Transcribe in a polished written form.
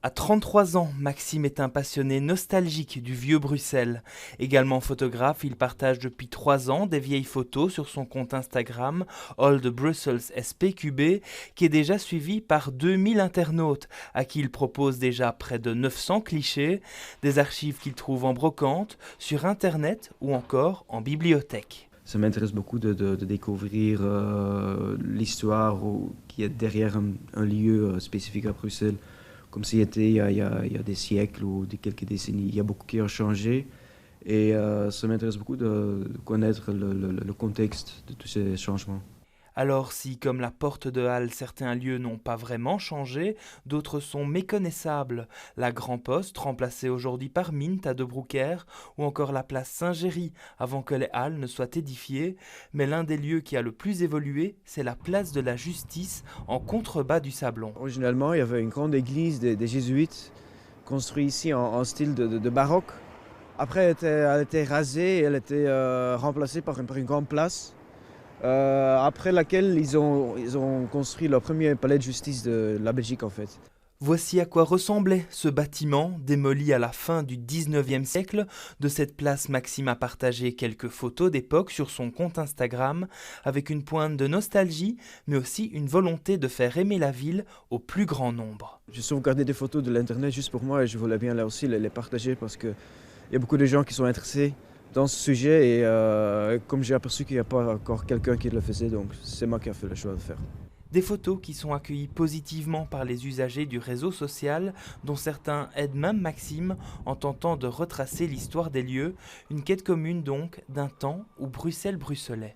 À 33 ans, Maxime est un passionné nostalgique du vieux Bruxelles. Également photographe, il partage depuis 3 ans des vieilles photos sur son compte Instagram Old Brussels SPQB, qui est déjà suivi par 2000 internautes, à qui il propose déjà près de 900 clichés, des archives qu'il trouve en brocante, sur internet ou encore en bibliothèque. Ça m'intéresse beaucoup de découvrir qui est derrière un lieu spécifique à Bruxelles, comme s'il était il y a des siècles ou quelques décennies. Il y a beaucoup qui a changé et ça m'intéresse beaucoup de connaître le contexte de tous ces changements. Alors si, comme la porte de Halle, certains lieux n'ont pas vraiment changé, d'autres sont méconnaissables. La Grand Poste, remplacée aujourd'hui par Mint à De Broekère, ou encore la place Saint-Géry, avant que les Halles ne soient édifiées. Mais l'un des lieux qui a le plus évolué, c'est la place de la Justice, en contrebas du Sablon. Originalement, il y avait une grande église des jésuites, construite ici en style de baroque. Après, elle était rasée et elle était remplacée par une grande place. Après laquelle ils ont construit leur premier palais de justice de la Belgique en fait. Voici à quoi ressemblait ce bâtiment, démoli à la fin du 19e siècle. De cette place, Maxime a partagé quelques photos d'époque sur son compte Instagram, avec une pointe de nostalgie, mais aussi une volonté de faire aimer la ville au plus grand nombre. J'ai sauvegardé des photos de l'internet juste pour moi et je voulais bien là aussi les partager parce qu'il y a beaucoup de gens qui sont intéressés dans ce sujet et comme j'ai aperçu qu'il n'y a pas encore quelqu'un qui le faisait, donc c'est moi qui ai fait le choix de faire. Des photos qui sont accueillies positivement par les usagers du réseau social, dont certains aident même Maxime en tentant de retracer l'histoire des lieux, une quête commune donc d'un temps où Bruxelles bruxelait.